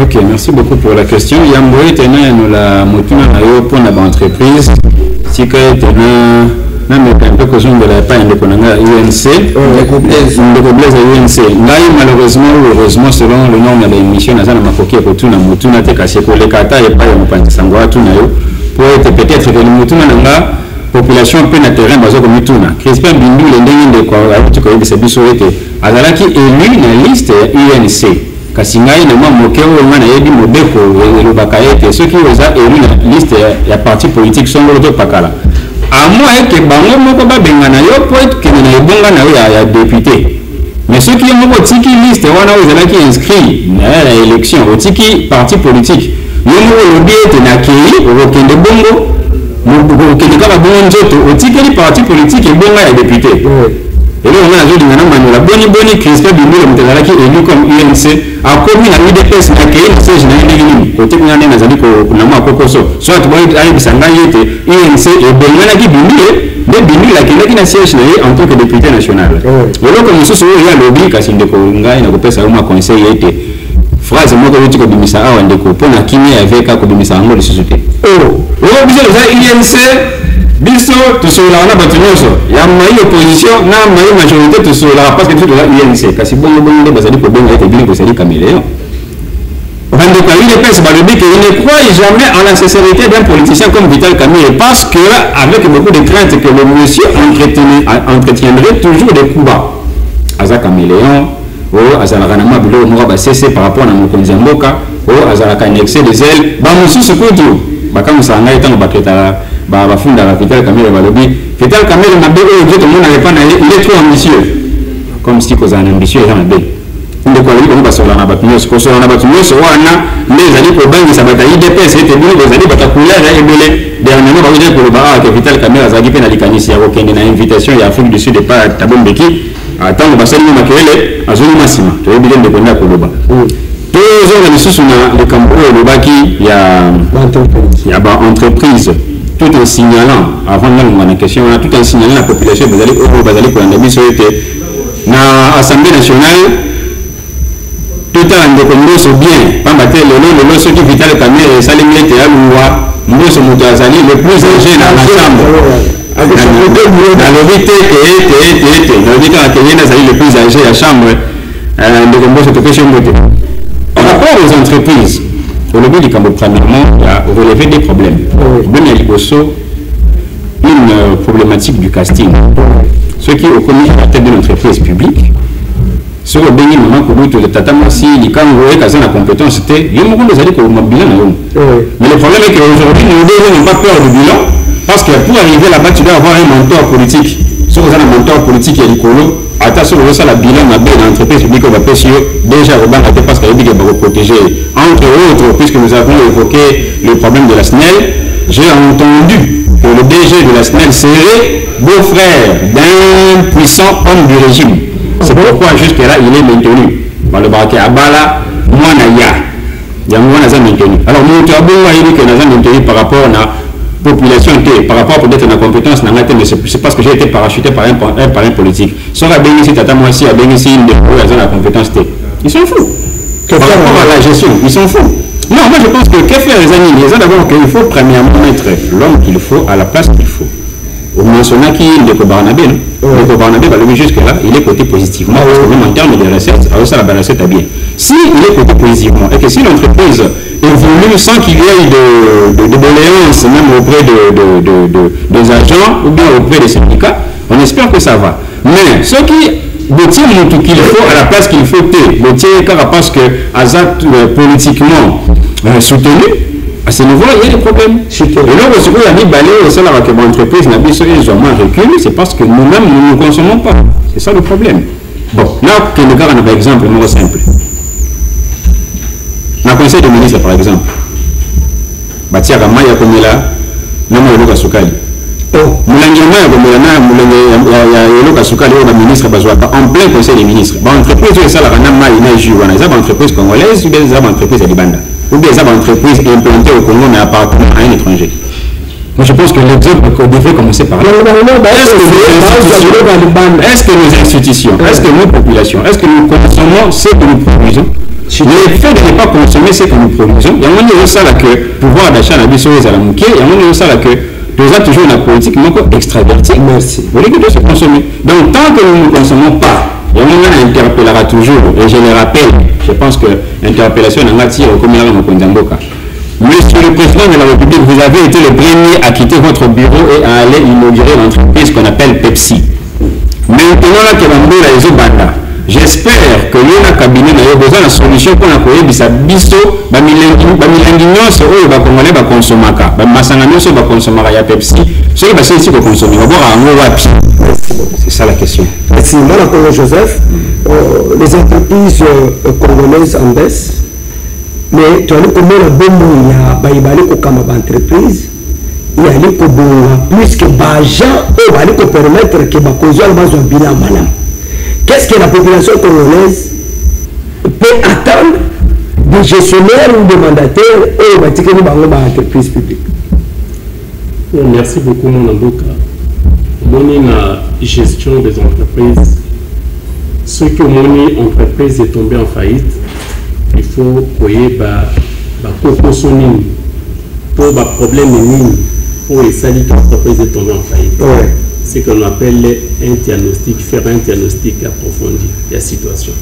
Ok, merci beaucoup pour la question. Yamboé tenant la motuna pour l'entreprise, si que tenant un peu cause de la paille de Konanga UNC, le complexe UNC. Là, malheureusement ou heureusement, selon le nombre d'émissions, dans la mafoki pour tout la motuna, te caché pour les kata et pas le pantisangwa tout nayo, pour être peut-être que le motuna n'a population peut na terrain bazo comme tuna Crispin Bindu le ndenge de quoi tu connais de biso été azalaki élu na liste UNC kasingai na mokeo ngana yebi mobeko le bakayete ceux qui ont élu na liste ya parti politique sont l'autre pakala à moins que bango moko ba bengana yo pour être que na ebonga na ya député mais ceux qui ont tiki liste wana azalaki inscrit na élection au tiki parti politique yo mo lobi ete na kei au kende bongo quelqu'un a bon nzoto otikeli parti politique et bonga ya député et là on a ajouté na manola boni Crispin Bindu le mutazalaki élu comme UNC a commis la UDPS na kei siège na ndingini côté kuna ndena zali ko na mwa kokoso soit tu vois ali bisanga yete UNC et bonga na ki Bindu la kende na siège na en tant que député national lelo comme mususu ya lobby kasi ndeko ngai na kopesa au conseil yete phrase moko yote ko bimisa awa ndeko pona kimia avec ko bimisa ngo lisusuté on biso za INC biso to sola na batinoso ya mai opposition na mai majorité to sola parce que tout la INC kasi bongo nde bazali ko benga ete bili ko sali caméléon bande ko ile pèse ba le que il ne croit jamais en la sincérité d'un politicien comme Vital Kamerhe parce que avec beaucoup de craintes que le monsieur entretiendrait toujours des coups bas aza caméléon azalaka na mabilo moko ba cessé par rapport na mokonzi ya mboka azalaka annexé des ailes ba mosusu kutu bakamusa ngai tango baketa bafunda la Vital Kamerhe balobi Vital Kamerhe na bego yo to mona pas na il est trop ambitieux comme si cause un ambitieux ya na be ndeko ali ko basola na batunyos ko sola na batunyos wana les ali ko bangi sabata IDPS ete bino ko zali batakula ya ebele dernièrement ba dire ko ba que Vital Kamerhe azaki pe na likanisi ya kokende na invitation ya Afrique du Sud pas Tabombeki attendre basali makele azoni masima to ebile ndeko nda ko loba toujours la lisusu na le campo lobaki ya entreprise tout en signalant avant la question tout en signalant la population bazali ko anda biso ete na assemblée nationale tout en ndeko ndoso bien pamba te lelo soki Vital Kamerhe salimi ete ya loi ndoso moto azali le plus âgé na la chambre le plus âgé à chambre de Gombo par rapport aux entreprises, au début du Cambo, premièrement, il y a relevé des problèmes. Même il y a une problématique du casting. Ceux qui ont connu la tête d'une entreprise publique, sur le béni moment que vous le tatama si les quand vous voyez la compétence c'était il y a beaucoup de années que vous bilan. Mais le problème est qu'aujourd'hui nous n'avons pas peur du bilan parce que pour arriver là-bas tu dois avoir un mentor politique. Si vous avez un mentor politique et l'écolo, attention vous avez la bilan dans l'entreprise publique on va déjà au banc parce qu'elle dit qu'elle va vous protéger. Entre autres, puisque nous avons évoqué le problème de la SNEL, j'ai entendu que le DG de la SNEL serait beau-frère d'un puissant homme du régime. C'est pourquoi jusque-là, il est maintenu. Dans le braquet à Bala, moi, il y a moi, maintenu. Alors, nous avons dit que nous avons maintenu par rapport à la population, par rapport peut-être à la compétence, c'est parce que j'ai été parachuté par un politique. Si on a béni ici, tata moi ici, a béni ici, la compétence, ils sont fous. Par rapport à la gestion, ils sont fous. Non, moi je pense que que faire les amis? Les gens d'abord qu'il faut premièrement mettre l'homme qu'il faut à la place qu'il faut. Au mentionné qu'il est de Barnabé, le Barnabé va le jusque-là, il est coté positivement, parce que même en termes de recettes, alors ça la recette est bien. Si il est coté positivement, et que si l'entreprise évolue sans qu'il y ait de doléances, même auprès des agents ou bien auprès des syndicats, on espère que ça va. Mais ce qui détient tout qu'il faut à la place qu'il faut, le car parce que Azat politiquement soutenu, à ce niveau, il y a des problèmes. Et là, ce qu'on a mis balai au sein de l'entreprise, ils ont moins recul, c'est parce que nous-mêmes, nous ne consommons pas. C'est ça le problème. Bon, là, le gars, on a un exemple moins simple. Dans le conseil de ministre, par exemple, Batia Ramaya Komela, Nama Yoloka Soukali. Moulangema Komela, Yoloka Soukali, ministre en plein conseil des ministres. L'entreprise, c'est ça, la Ranama, il y a une entreprise congolaise ou bien une entreprise à Libanda. Ou des entreprises implantées au Congo mais appartenant à un étranger. Moi je pense que l'exemple devrait commencer par là. Est-ce que nos institutions, est-ce que nos populations, est-ce que nous consommons ce que nous produisons? Le fait de ne pas consommer ce que nous produisons, il y a un moment où ça que pouvoir d'achat n'a pas à la mouquée, il y a un moment où ça que nous avons toujours la politique extravertie. Merci. Vous voulez que nous se consommer. Donc tant que nous ne consommons pas, et on interpellera toujours, et je le rappelle, je pense que l'interpellation est en matière au communal de Konzamboka. Monsieur le Président de la République, vous avez été le premier à quitter votre bureau et à aller inaugurer l'entreprise qu'on appelle Pepsi. Maintenant, là, les Obanda, j'espère que le cabinet a besoin de la solution pour la Koyebisa Biso, Bamilanguignos, ou Bakomale Bakonsomaka, Bamasanganos, Bakonsomaka, Pepsi, ce qui va se consommer. On va voir un wapi. C'est ça la question. Merci. Moi, la Joseph, les entreprises congolaises en baisse, mais tu as vu comment le bon il y a Baïbali comme entreprise, il y a plus que Bajan, et va permettre que Bakozo ait un bilan malin. Qu'est-ce que la population congolaise peut attendre des gestionnaires ou des mandataires et des entreprises publiques? Merci beaucoup, mon avocat. La gestion des entreprises, ce que mon entreprise est tombée en faillite, il faut qu'il y ait pour les problèmes pour les salis que l'entreprise est tombée en faillite. Ouais. C'est ce qu'on appelle un diagnostic, faire un diagnostic approfondi de la situation.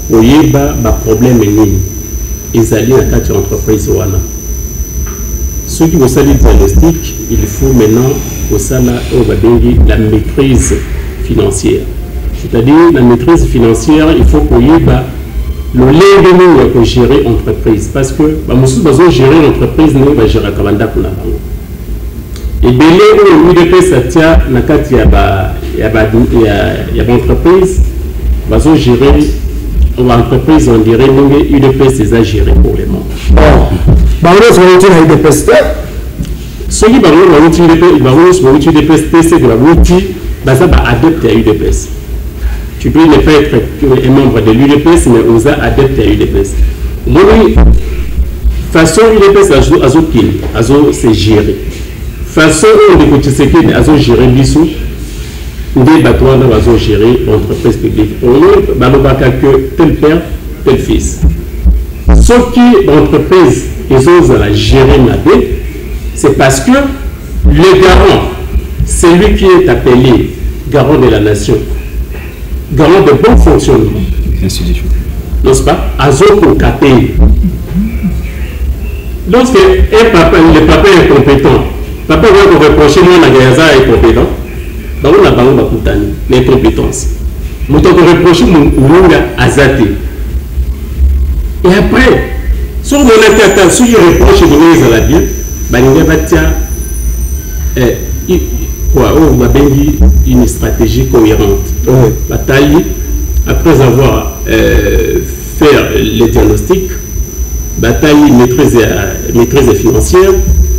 Pour y ait des problèmes ils allaient dans quatre entreprises. Ceux qui vont salir le diagnostic, il faut maintenant la maîtrise financière. C'est-à-dire la maîtrise financière, il faut qu'il y ait le lien pour gérer l'entreprise. Parce que nous gérer l'entreprise, nous va gérer la Kabanda pour la banque. Et bien là, l'UDP, ça tient, il y a une entreprise, nous gérer l'entreprise, on dirait que l'UDP, c'est à gérer pour les membres. Bon, nous avons une UDP. Ceux qui vont utiliser UDPS, c'est que la adepte à UDPS. Tu peux ne pas être un membre de l'UDPS, mais on a adepte à UDPS. Moi, façon UDPS, c'est géré. Façon où on est gérer l'issue, des bâtiments doivent gérer l'entreprise publique. On a que tel père, tel fils. Sauf que l'entreprise, ils ont gérer la dette. C'est parce que les garants celui qui est appelé garant de la nation, garant de bon fonctionnement, n'est-ce pas? Azoko Kapé. Lorsque le papa est incompétent, papa va vous reprocher moi na Gaza est incompétent. Bango na bango bakutani, l'incompétence. Moto ko reprocher mon azate. Et après, sur mon attaque, si je reproche de les à la bien, balinga batia une stratégie cohérente. Bataille, après avoir fait les diagnostics, bataille maîtrise financière,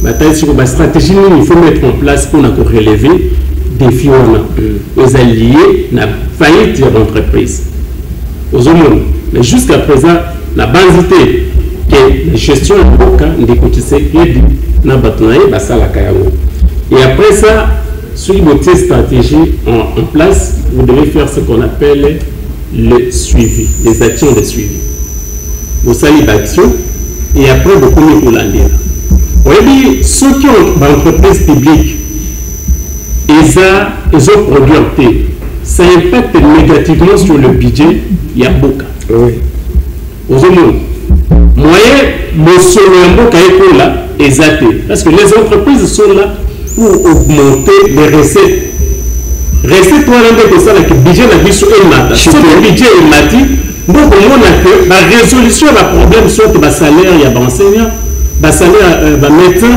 bataille sur la stratégie, il faut mettre en place pour relever des défis aux alliés, la faillite de l'entreprise. Aux hommes. Mais jusqu'à présent, la basité que la gestion de et après ça, sur votre stratégie en place, vous devez faire ce qu'on appelle le suivi, les actions de suivi. Vous savez l'action et après vous pouvez vous l'enlever. Vous voyez, ceux qui ont dans l'entreprise publique, ils ont produit, ça impacte négativement sur le budget, il y a beaucoup. Oui. Aux hommes, moyen, monsieur le là, parce que les entreprises sont là pour augmenter les recettes. Rester toi que ça, le budget n'a plus sur le matin. Si le budget est mati, donc on a que la résolution du problème soit le salaire, il y a des enseignants, le salaire, le médecin,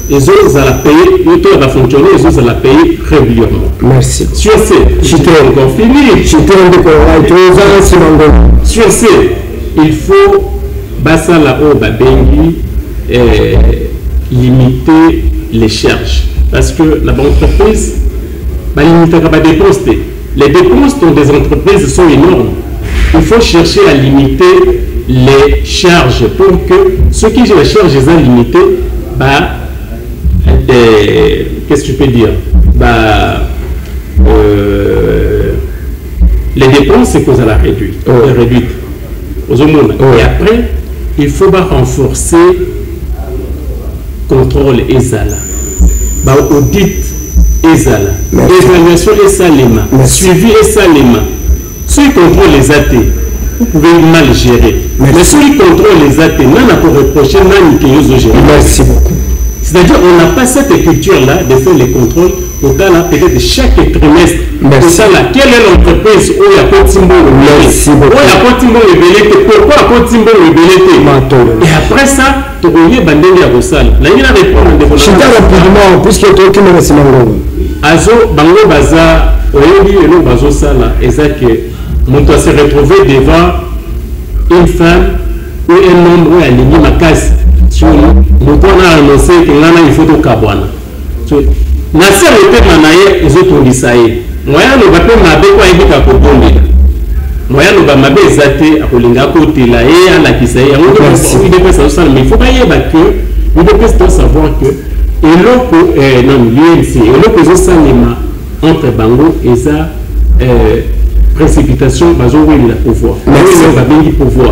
les autres à la payer, les autres à fonctionner, les autres à la payer régulièrement. Merci. Sur ce, je t'ai encore fini. Sur ce, il faut basa la haut babengi limiter les charges parce que la banque entreprise va limiter les dépenses. Les dépenses dans des entreprises sont énormes. Il faut chercher à limiter les charges pour que ceux qui ont les charges limitées, qu'est-ce que tu peux dire, les dépenses c'est qu'on a réduite. Et après, il faut renforcer le contrôle ESALA, audit ESALA, évaluation ESALEMA, suivi ESALEMA. Ceux qui contrôlent les AT, vous pouvez mal gérer. Mais ceux qui contrôlent les AT, non, on peut reprocher, Merci beaucoup. C'est-à-dire qu'on n'a pas cette culture-là de faire les contrôles au cas là, peut-être chaque trimestre. Merci. Quelle est l'entreprise où il y a pas de symbole? Merci beaucoup. Où il y a pas de symbole rebellé? Pourquoi il n'y a pas de symbole rebellé? Et après ça, tu connais Bandeli à Rossal. Là, il y a répondu. Je t'ai rapidement, puisque tu as aucune raison. Azo, Bango Baza, Oyebi et le Bazo Sala, et ça que on doit se retrouver devant une femme ou un homme où il y a aligné ma case. Donc on a annoncé que là il faut tout cabana. Na sera été manaye ils ont dit ça y. Moya no bato mabe kwa ibika ko bombe. Moya no ba mabe zate akolinga ko tela et ala kisaye. On doit aussi de ça ça mais il faut pas y battre que il faut savoir que et loko non l'UNC et loko zo salema entre bango et ça précipitation bazo oui la pouvoir.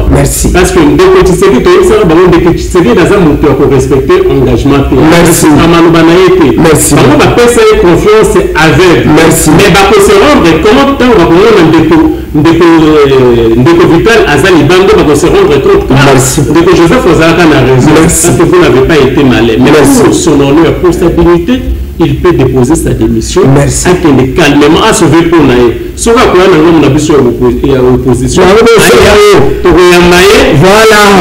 Merci. Parce que dès que tu sais que tu es ça ballon dès que tu sais dans un moteur pour respecter engagement. Merci. Merci. On va passer confiance aveugle. Merci. Mais va se rendre comment temps on va de Vital Azali Bando va se rendre compte. Merci. De que Joseph Ozaka n'a raison parce que vous n'avez pas été malin. Mais pour son honneur, pour stabilité, il peut déposer sa démission. Merci. Calmement à sauver pour naïe. Sauf à quoi on a besoin d'opposition. Voilà.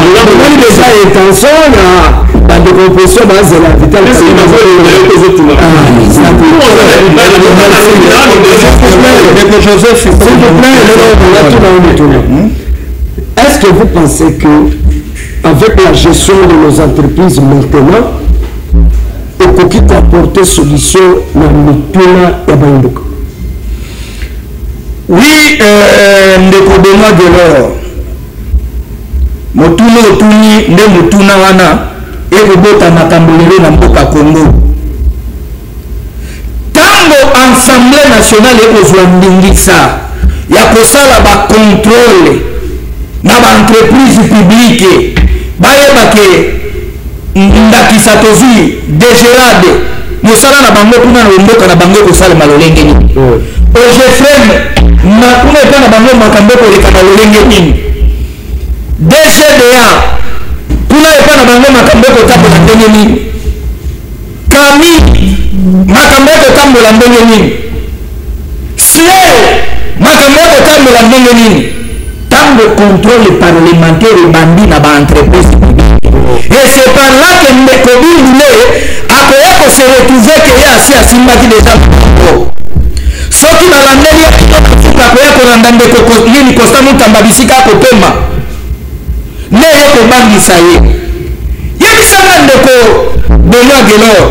On a déjà intention la décomposition base de la vitale. Est-ce que vous pensez que avec la gestion de nos entreprises maintenant, au qui apporter solution dans Mituna et Banduka? Oui, ndeko Benoît Delors. Motuna otuni nde motuna wana ekobota makambolele na mboka Congo. Tango Assemblée nationale ekozwa ndingisa ya kosala ba contrôle na ba entreprise publique bayebake ndakisa tozwi DGRAD mosala na bango kuna na mboka na bango kosalema lolenge nini ogefrem na kuna epa na bango makambo koleka na lolenge nini DGDA kuna epa na bango makambo kotambola ndenge nini kami makambo kotambola ndenge nini SNEL makambo kotambola ndenge nini tango contrôle parlementaire ebandi na baentreprise publique et c'est par là que ndeko bindule akoya kose retrouver ke ye asi asimbaki deja soki balandeli akoya kolanda ndeko nini Constant Mutamba bisika akopema nde ye kobangisa ye yebisanga ndeko Benoît Gelor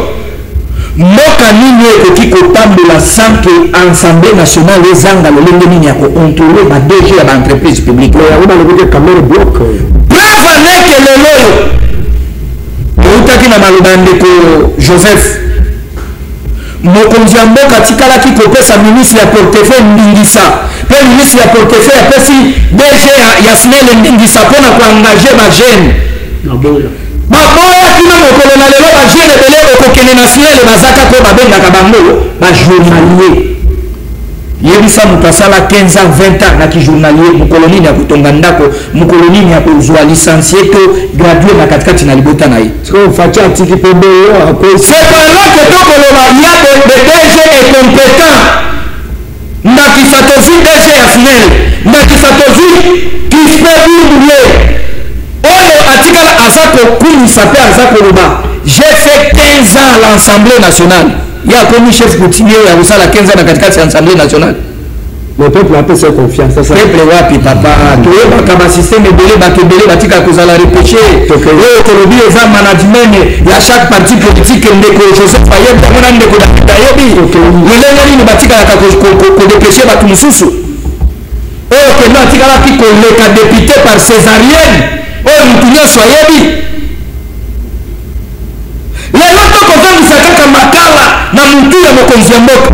mboka nini ekoki kotambola sans que Assemblée nationale ezanga lolenge nini ya kocontrôle ba DG ya baentreprise publique yango balobi camere bloc preuve aneke lelo oyo eutaki na maloba ya ndeko Joseph mokonzi ya mboka tikalaki kopesa ministre ya portefeuille Ndingisa mpe ministre ya portefeuille apesi DG ya SNEL Ndingisa mpona koengage bagene baboyaki na mokolo na lelo bagene ebele okokende na SNEL bazaka ko babengaka bango bajournalier yebisa moto asala 15 ans 20 ans na kijournalier mokolo nini ya kotonga ndako mokolo nini ya kozwa licencié to gradué na katikati na libota na ye faki atiki mpe boyo c'est pendant que tokoloba ya de DG est compétent ndakisa tozwi DG ya SNEL ndakisa tozwi kispe bindule oyo atikala aza kokumisa mpe aza koloba j'ai fait 15 ans à l'Assemblée nationale ya komi chef coutumier ya kosala 15 ans na katikati ya Assemblée nationale le peuple apesa confiance peuple wapi papa toyebaka basystème ebele bato ebele batika kozala repêché oyo tolobi eza management ya chaque parti politique ndeko Joseph ayebi yango na ndeko David ayebi lolenge nini batikalaka kodepêché bato mosusu oyo kendo atikalaki koleka député par césarienne oyo motu nyonso ayebi lelo tokozongisa kaka makala na motu ya mokonzi ya mboka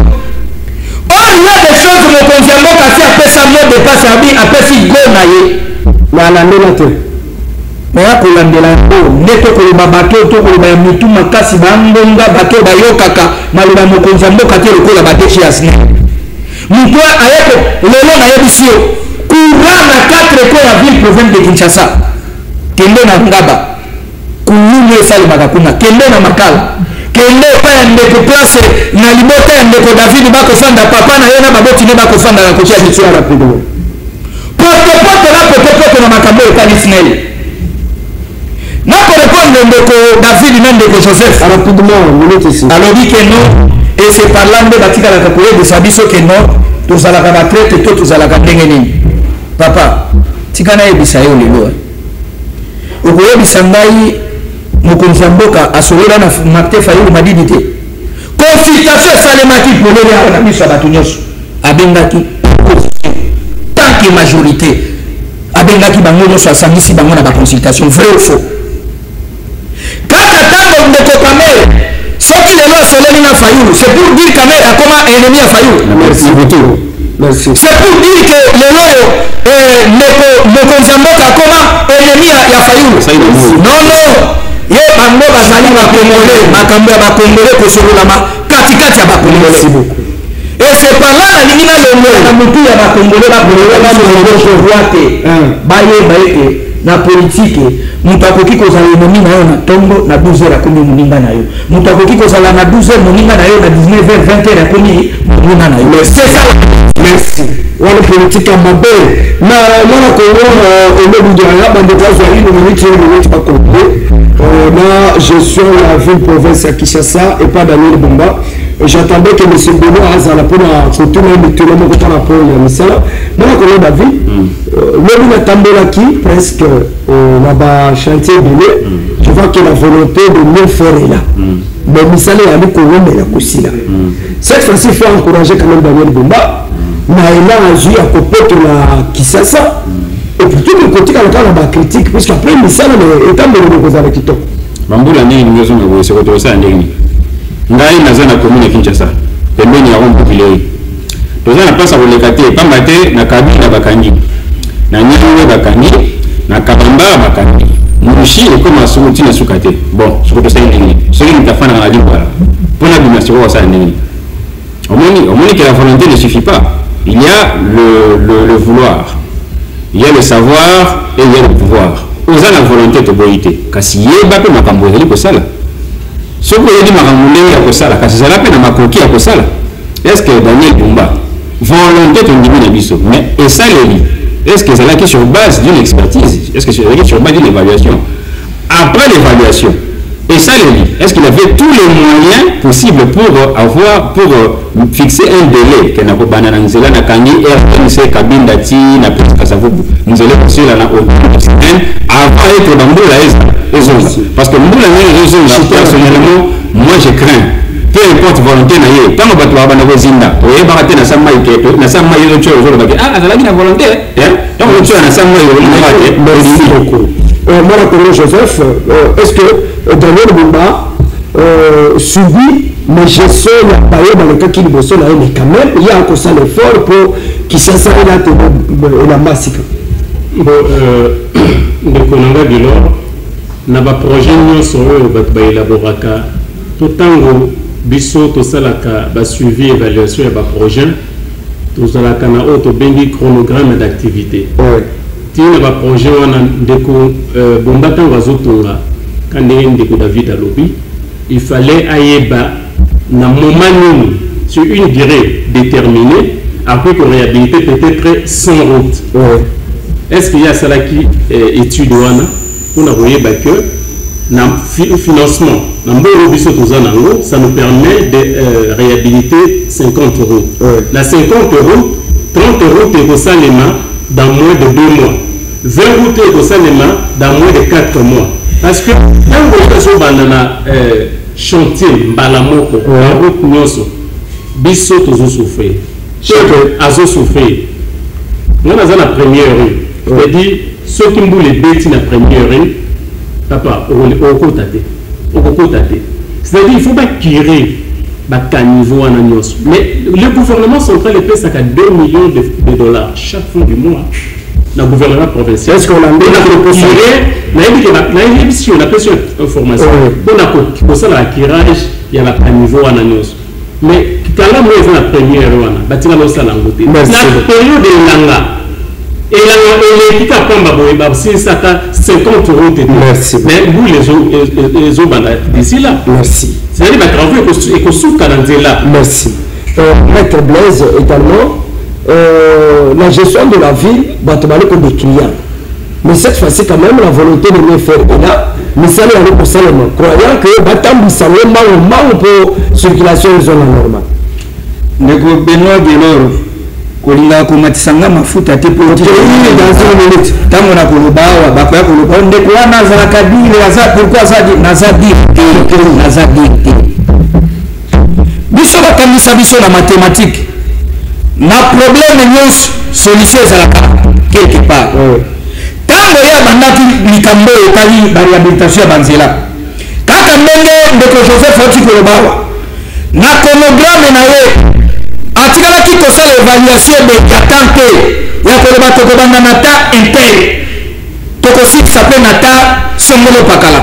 oyo ya des choses mokonzi ya mboka asi apesa mo depase abi apesi go na ye na alandela te oya kolandela yango nde tokoloba bato tokoloba ya mitu makasi bangonga bato bayokaka maloba ya mokonzi ya mboka te lokola badeshe ya SNEL moto ayeko lelo nayebisi yo courant na 4 ko ya ville province de Kinshasa kende na Ngaba kulungu esalemaka kuna kende na Makala kende epai ya ndeko place na libota ya ndeko David bakofanda papa na ye na baboti nde bakofanda na kotia biso ya rapidement potepote na potepote na makambo ekali SNEL nakorépondre ndeko David na ndeko Joseph rapidement minute ici alobi ke non et c'est par là nde batikalaka koyebisa biso ke non tozalaka batraite to tozalaka ndenge nini papa tika nayebisa yo lelo okoyebisa ngai mokonzi ya mboka asolola na Martin Fayulu Madidi te consultation esalemaki polele awa na miso ya bato nyonso abengaki tant que majorité abengaki bango nyonso asangisi bango na baconsultation vrai ou faux kaka ntango ndeko Kamere soki lelo asoleli na Fayulu c'est pour dire Kamere akoma ennemi ya Fayulu merci c'est pour dire que lelo ndeko mokonzi ya mboka akoma ennemi ya Fayulu non ye bango bazali bakongole makambo ya bakongole kosololama katikati ya bakongole et c'est par là nalingi nalongola na motu ya bakongole bakongole te bayeba ete na politike moto akoki kozala enomi na yo na ntongo na 12h akomi moninga na yo moto akoki kozala na 12h moninga na yo na 19h 20h akomi moninga na yo c'est ça merci wana politique ya mabe na mwana kongo elobudira bandeko azwali minute bakongo na gestion la ville province ya Kinshasa et pas Daniel Bumba j'attendais que monsieur Benoît azala mpona kotuna mitelo moko tala pole ya misala mwana kongo David lobi natambolaki presque na bachantier ebele je vois que la volonté de mieux faire est là mais misala yali kongomela kosila cette fois-ci il faut encourager quand même Daniel Bumba na élan azwi ya kopotola Kinshasa et puis tout le côté quand on a critique parce qu'après misala étant mbele kozala kitoko bambula ndenge ningezo na boye soko tosa ndenge ngai naza na commune Kinshasa pembeni ya Rompopilei toza na place koleka te pamba te na Kabila bakangi na Nyangwe bakangi na Kabamba bakangi réfléchi et comme à ce moment tu sous-caté. Bon, je peux te dire ce qui t'a fait dans la vie, voilà. Pour la dimension, ça au moins que la volonté ne suffit pas. Il y a le vouloir, il y a le savoir et il y a le pouvoir. Aux la volonté de boïté. Car si il y a peu ma camboyeli pour ça, ce que je dis ma camboyeli pour ça, car c'est la peine à ma coquille pour ça. Est-ce que Daniel Bumba, volonté de diminuer les mais et ça les lit. Est-ce que c'est là qui est sur base d'une expertise? Est-ce que c'est là qui est sur base d'une évaluation? Après l'évaluation, et ça les lit. Est-ce qu'il avait tous les moyens possibles pour fixer un délai que n'a pas banana nzela na kangi RNC cabine dati na presque ça vous nous allons passer là avant d'être dans la parce que nous la personnellement moi je crains peu importe volonté na yé tant que tu vas bana zinda oye bakate na sama iketo na sama yelo cho zo baki azalaki na volonté donc le cho na sama yelo merci beaucoup moi la Joseph est-ce que Daniel Bumba subit mais je sais dans le cas qu'il bosse là mais quand même il y a encore ça l'effort pour qu'il s'assure là la massacre bon de konanga bilor na ba projet nyonso oyo bato ba élaboraka tout tango biso tosalaka ba suivi évaluation ya ba projet tozalaka na oyo tobengi chronogramme d'activité tina ba projet wana ndeko Bumba ntango azotonga ka ndenge ndeko David alobi il fallait ayeba na moment nini sur une durée déterminée après qu'on réhabilite peut-être sans route. Est-ce qu'il y a ça là qui étude wana pour na voyeba que na financement na mbolo biso tozanango ça nous permet de réhabiliter 50 routes. La 50 routes 30 routes et salema dans moins de 2 mois. 20 routes et salema dans moins de 4 mois. Parce que dans le banana chantier mbalamoko la route nyonso biso tozo souffrir azo souffrir on a la première rue je dis ceux qui mboule beti na première rue papa okotate c'est-à-dire il faut pas tirer ba caniveau na nyonso mais le gouvernement central est payé à 2 millions de dollars chaque fin du mois le gouvernement provincial. Est-ce qu'on a mis la proposition? On a fait une information. On a fait un tirage, il y a un niveau à l'annonce. Mais quand on a la première, la période de l'anga, et l'équipe a pris 50 euros de merci. Mais vous, les autres, d'ici là. Merci. C'est-à-dire que travail est sous là. Merci. Maître Blaise également. La gestion de la ville va te parler comme des clients. Mais cette fois-ci, quand même, la volonté de mieux faire est là. Mais ça n'est pas pour ça, croyant que Batam Bissau est pour circulation de zone normale. Ndeko Benoît Delors, kolinga komatisanga mafuta te pour dans une minute. Tango na kolobawa, bakoya kolobawa, ndeko wana za kabile za pourquoi ça dit nazadi biso bakamisa biso na mathématique. Na problème nyonso solution ezalaka quelque part tango ya bandaki likambo etali réhabilitation ya banzela kaka ndenge ndeko Joseph oti kolobawa na chronogramme na ye atikalaki kosala évaluation de katante ya koloba tokobanda na ta inter tokosikisa mpe na ta songolo pakala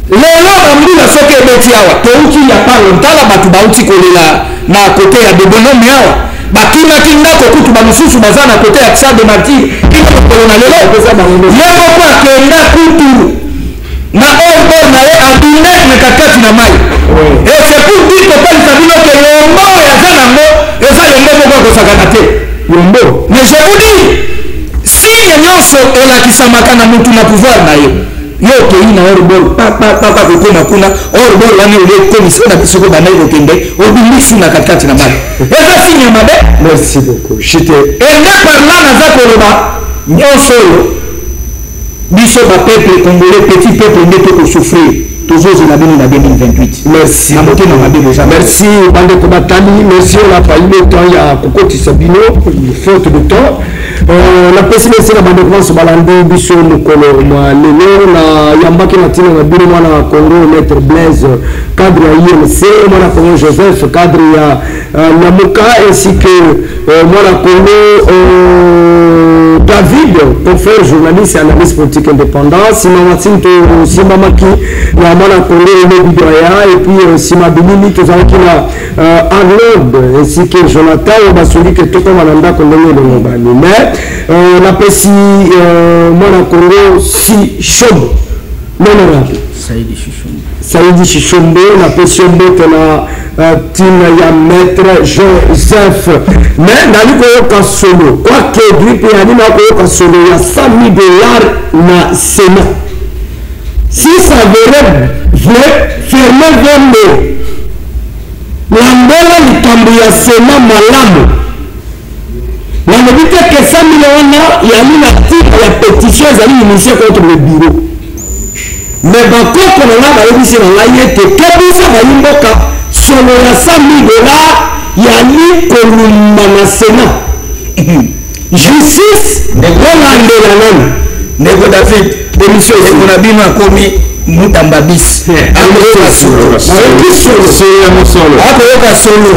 lelo bambula soki ebeti awa touti ya pa lontala bato bauti kolela na kote ya bebonome awa bakimaki ndako kutu bamosusu baza na kote ya Tsade Martyr kino kokolo na lelo ye moko akenda kutu na orbor na ye abine mekakati na mai et c'est pour dire kopalisa bino ke yombo yaza nango eza yombo moko akosakana te yombo mais je vous dis signe nyonso elakisamaka na mutu na pouvoir na ye yo okei na orbor papa kokoma kuna orbor wana ole commission na biso ko banayi kokende obimisi na katikati na mai eza signe mabe. Merci beaucoup. Ende par là naza koloba nyonso oyo biso bapeuple congolais petit peuple nde tokosouffrir tozozela bino na 2028. Merci na motema mabe boza. Merci bandeko batali, merci on a failli le temps ya kokotisa bino faute de temps. La pessimé c'est la bande commence balandi biso mokolo mwa lelo na yambaki na tina na bino mwana Congo Maître Blaise cadre ya INC mwana Congo Joseph cadre ya Namuka ainsi que mwana Congo David, confrère journaliste et analyste politique indépendant, Simama Sinto, Simama Ki, Namana Kondé, et puis Simabini, tout ça qui a Arnold, ainsi que Jonathan, on va celui que tout comme Ananda Kondé de Mobani. Mais, on appelle si Mona Kondé, si Chom, l'honorable. Saïdi Chichombo, la Peshombo, la Tina ya maître Joseph. Mais dans le cas solo, quoi que Drip et Anima Koyoka solo, il y a 100 000 $ na Sénat. Si ça veut fermer 22, l'Angola likambo ya Sénat malamu. La nobité que 100 millions, il y a mis la petite pétition, ils allaient initier contre le bureau. Mais quand on a réussi à l'année, que ça va y mboka, sur les 100 000 $, il y a mis Kolumba Sénat. Justice, on a la même. Nego David, émission de Konabino a commis Moutambabis. Avec solo. Avec solo. Avec solo.